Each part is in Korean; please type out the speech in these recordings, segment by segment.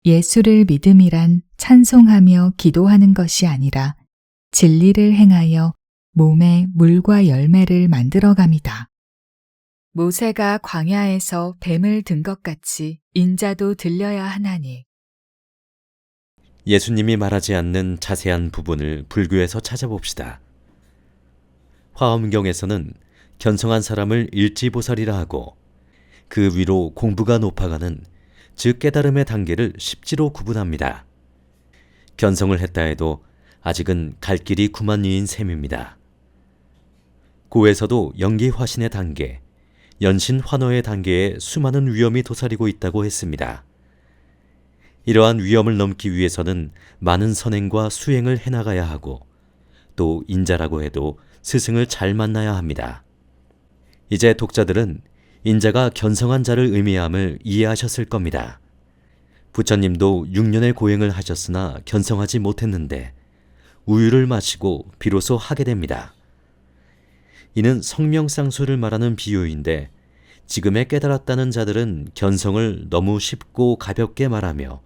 예수를 믿음이란 찬송하며 기도하는 것이 아니라 진리를 행하여 몸에 물과 열매를 만들어갑니다. 모세가 광야에서 뱀을 든 것 같이 인자도 들려야 하나니. 예수님이 말하지 않는 자세한 부분을 불교에서 찾아봅시다. 화엄경에서는 견성한 사람을 일지보살이라 하고 그 위로 공부가 높아가는 즉 깨달음의 단계를 십지로 구분합니다. 견성을 했다 해도 아직은 갈 길이 구만리인 셈입니다. 고에서도 연기화신의 단계, 연신환호의 단계에 수많은 위험이 도사리고 있다고 했습니다. 이러한 위험을 넘기 위해서는 많은 선행과 수행을 해나가야 하고 또 인자라고 해도 스승을 잘 만나야 합니다. 이제 독자들은 인자가 견성한 자를 의미함을 이해하셨을 겁니다. 부처님도 6년의 고행을 하셨으나 견성하지 못했는데 우유를 마시고 비로소 하게 됩니다. 이는 성명상수를 말하는 비유인데 지금에 깨달았다는 자들은 견성을 너무 쉽고 가볍게 말하며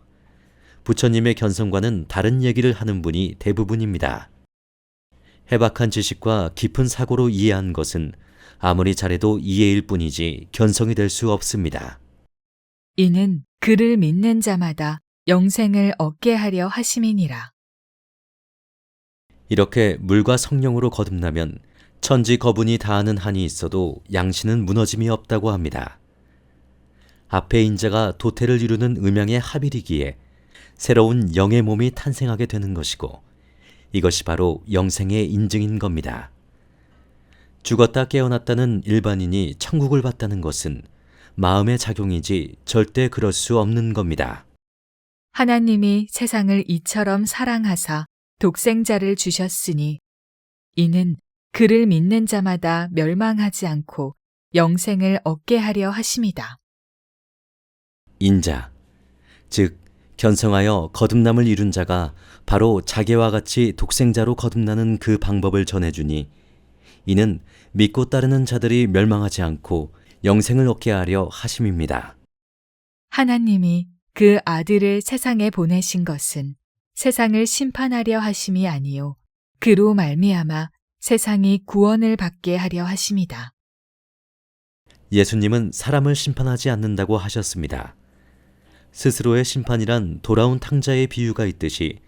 부처님의 견성과는 다른 얘기를 하는 분이 대부분입니다. 해박한 지식과 깊은 사고로 이해한 것은 아무리 잘해도 이해일 뿐이지 견성이 될 수 없습니다. 이는 그를 믿는 자마다 영생을 얻게 하려 하심이니라. 이렇게 물과 성령으로 거듭나면 천지 거분이 다하는 한이 있어도 양신은 무너짐이 없다고 합니다. 앞에 인자가 도태를 이루는 음양의 합일이기에 새로운 영의 몸이 탄생하게 되는 것이고 이것이 바로 영생의 인증인 겁니다. 죽었다 깨어났다는 일반인이 천국을 봤다는 것은 마음의 작용이지 절대 그럴 수 없는 겁니다. 하나님이 세상을 이처럼 사랑하사 독생자를 주셨으니 이는 그를 믿는 자마다 멸망하지 않고 영생을 얻게 하려 하심이다. 인자, 즉 견성하여 거듭남을 이룬 자가 바로 자기와 같이 독생자로 거듭나는 그 방법을 전해주니 이는 믿고 따르는 자들이 멸망하지 않고 영생을 얻게 하려 하심입니다. 하나님이 그 아들을 세상에 보내신 것은 세상을 심판하려 하심이 아니요 그로 말미암아 세상이 구원을 받게 하려 하심이다. 예수님은 사람을 심판하지 않는다고 하셨습니다. 스스로의 심판이란 돌아온 탕자의 비유가 있듯이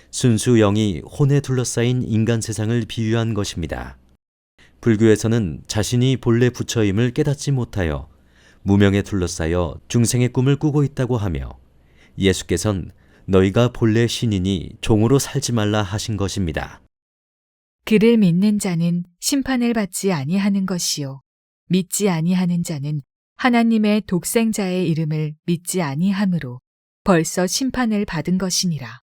순수 영이 혼에 둘러싸인 인간 세상을 비유한 것입니다. 불교에서는 자신이 본래 부처임을 깨닫지 못하여 무명에 둘러싸여 중생의 꿈을 꾸고 있다고 하며 예수께선 너희가 본래 신이니 종으로 살지 말라 하신 것입니다. 그를 믿는 자는 심판을 받지 아니하는 것이요 믿지 아니하는 자는 하나님의 독생자의 이름을 믿지 아니하므로 벌써 심판을 받은 것이니라.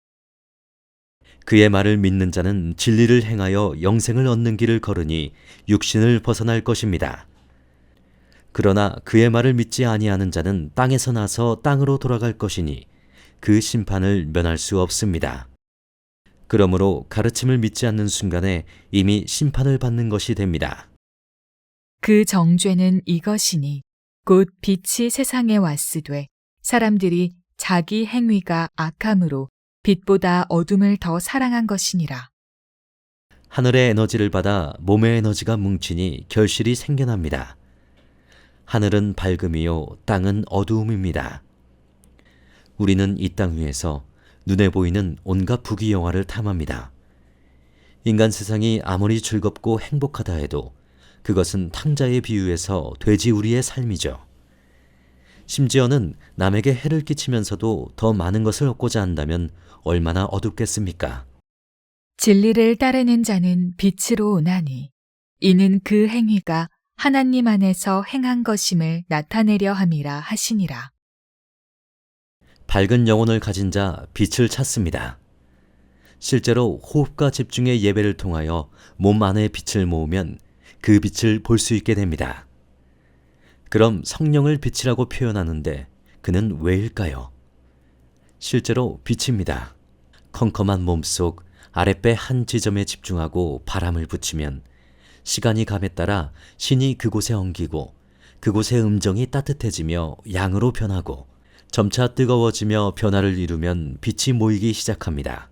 그의 말을 믿는 자는 진리를 행하여 영생을 얻는 길을 걸으니 육신을 벗어날 것입니다. 그러나 그의 말을 믿지 아니하는 자는 땅에서 나서 땅으로 돌아갈 것이니 그 심판을 면할 수 없습니다. 그러므로 가르침을 믿지 않는 순간에 이미 심판을 받는 것이 됩니다. 그 정죄는 이것이니 곧 빛이 세상에 왔으되 사람들이 자기 행위가 악함으로 빛보다 어둠을 더 사랑한 것이니라. 하늘의 에너지를 받아 몸의 에너지가 뭉치니 결실이 생겨납니다. 하늘은 밝음이요 땅은 어두움입니다. 우리는 이 땅 위에서 눈에 보이는 온갖 부귀영화를 탐합니다. 인간 세상이 아무리 즐겁고 행복하다 해도 그것은 탕자의 비유에서 돼지우리의 삶이죠. 심지어는 남에게 해를 끼치면서도 더 많은 것을 얻고자 한다면 얼마나 어둡겠습니까? 진리를 따르는 자는 빛으로 오나니 이는 그 행위가 하나님 안에서 행한 것임을 나타내려 함이라 하시니라. 밝은 영혼을 가진 자 빛을 찾습니다. 실제로 호흡과 집중의 예배를 통하여 몸 안에 빛을 모으면 그 빛을 볼 수 있게 됩니다. 그럼 성령을 빛이라고 표현하는데 그는 왜일까요? 실제로 빛입니다. 컴컴한 몸속 아랫배 한 지점에 집중하고 바람을 붙이면 시간이 감에 따라 신이 그곳에 엉기고 그곳의 음정이 따뜻해지며 양으로 변하고 점차 뜨거워지며 변화를 이루면 빛이 모이기 시작합니다.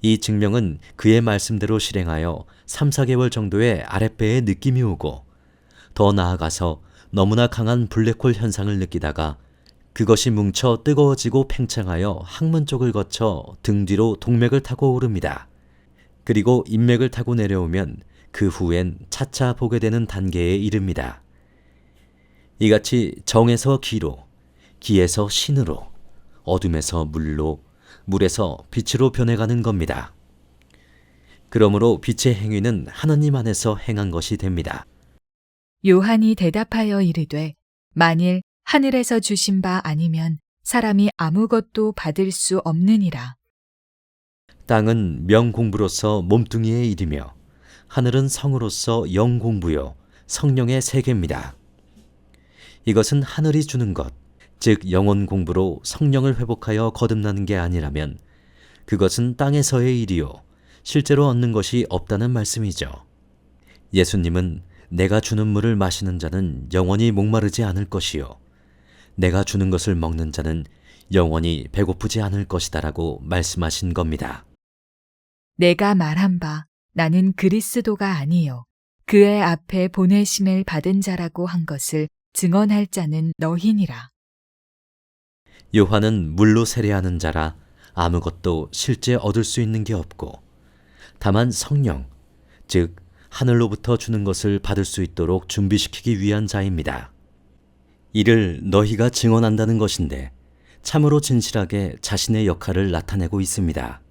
이 증명은 그의 말씀대로 실행하여 3, 4개월 정도의 아랫배에 느낌이 오고 더 나아가서 너무나 강한 블랙홀 현상을 느끼다가 그것이 뭉쳐 뜨거워지고 팽창하여 항문 쪽을 거쳐 등 뒤로 동맥을 타고 오릅니다. 그리고 인맥을 타고 내려오면 그 후엔 차차 보게 되는 단계에 이릅니다. 이같이 정에서 기로, 기에서 신으로, 어둠에서 물로, 물에서 빛으로 변해가는 겁니다. 그러므로 빛의 행위는 하나님 안에서 행한 것이 됩니다. 요한이 대답하여 이르되 만일 하늘에서 주신 바 아니면 사람이 아무것도 받을 수 없느니라. 땅은 명공부로서 몸뚱이의 일이며 하늘은 성으로서 영공부요 성령의 세계입니다. 이것은 하늘이 주는 것, 즉 영혼 공부로 성령을 회복하여 거듭나는 게 아니라면 그것은 땅에서의 일이요 실제로 얻는 것이 없다는 말씀이죠. 예수님은 내가 주는 물을 마시는 자는 영원히 목마르지 않을 것이요 내가 주는 것을 먹는 자는 영원히 배고프지 않을 것이다라고 말씀하신 겁니다. 내가 말한 바 나는 그리스도가 아니요 그의 앞에 보내심을 받은 자라고 한 것을 증언할 자는 너희니라. 요한은 물로 세례하는 자라 아무것도 실제 얻을 수 있는 게 없고 다만 성령, 즉 하늘로부터 주는 것을 받을 수 있도록 준비시키기 위한 자입니다. 이를 너희가 증언한다는 것인데 참으로 진실하게 자신의 역할을 나타내고 있습니다.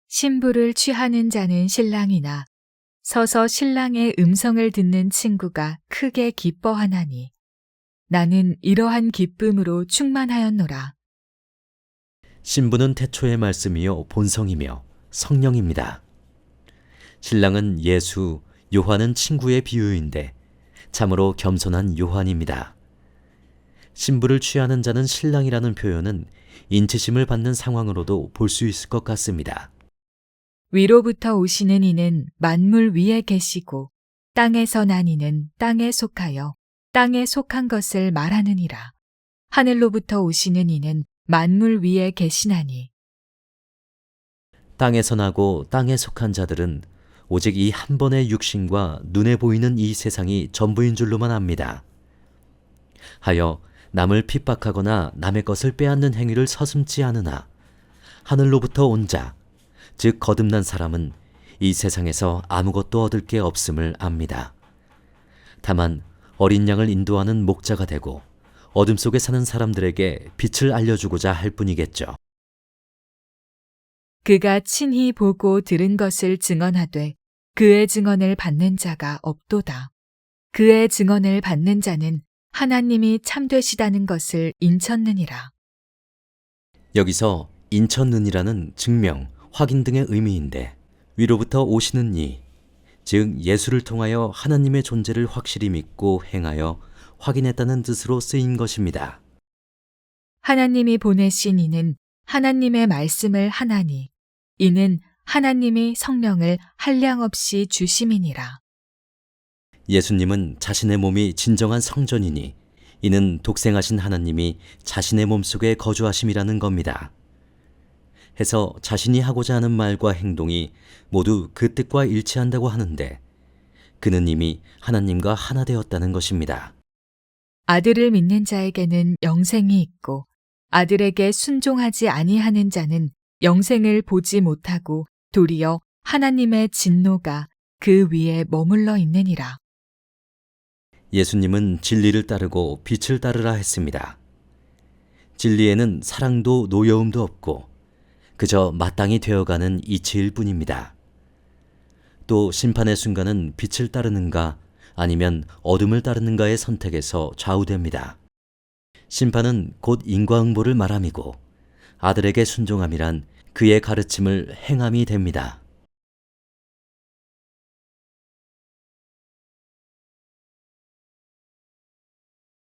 신부를 취하는 자는 신랑이나 서서 신랑의 음성을 듣는 친구가 크게 기뻐하나니 나는 이러한 기쁨으로 충만하였노라. 신부는 태초의 말씀이요 본성이며 성령입니다. 신랑은 예수, 요한은 친구의 비유인데 참으로 겸손한 요한입니다. 신부를 취하는 자는 신랑이라는 표현은 인치심을 받는 상황으로도 볼 수 있을 것 같습니다. 위로부터 오시는 이는 만물 위에 계시고 땅에서 난 이는 땅에 속하여 땅에 속한 것을 말하느니라. 하늘로부터 오시는 이는 만물 위에 계시나니. 땅에서 나고 땅에 속한 자들은 오직 이 한 번의 육신과 눈에 보이는 이 세상이 전부인 줄로만 압니다. 하여 남을 핍박하거나 남의 것을 빼앗는 행위를 서슴지 않으나 하늘로부터 온 자, 즉 거듭난 사람은 이 세상에서 아무것도 얻을 게 없음을 압니다. 다만 어린 양을 인도하는 목자가 되고 어둠 속에 사는 사람들에게 빛을 알려주고자 할 뿐이겠죠. 그가 친히 보고 들은 것을 증언하되 그의 증언을 받는 자가 없도다. 그의 증언을 받는 자는 하나님이 참되시다는 것을 인쳤느니라. 여기서 인쳤느니라는 증명, 확인 등의 의미인데 위로부터 오시는 이, 즉 예수를 통하여 하나님의 존재를 확실히 믿고 행하여 확인했다는 뜻으로 쓰인 것입니다. 하나님이 보내신 이는 하나님의 말씀을 하나니 이는 하나님이 성령을 한량없이 주심이니라. 예수님은 자신의 몸이 진정한 성전이니 이는 독생하신 하나님이 자신의 몸속에 거주하심이라는 겁니다. 해서 자신이 하고자 하는 말과 행동이 모두 그 뜻과 일치한다고 하는데 그는 이미 하나님과 하나 되었다는 것입니다. 아들을 믿는 자에게는 영생이 있고 아들에게 순종하지 아니하는 자는 영생을 보지 못하고 도리어 하나님의 진노가 그 위에 머물러 있느니라. 예수님은 진리를 따르고 빛을 따르라 했습니다. 진리에는 사랑도 노여움도 없고 그저 마땅히 되어가는 이치일 뿐입니다. 또 심판의 순간은 빛을 따르는가 아니면 어둠을 따르는가의 선택에서 좌우됩니다. 심판은 곧 인과응보를 말함이고 아들에게 순종함이란 그의 가르침을 행함이 됩니다.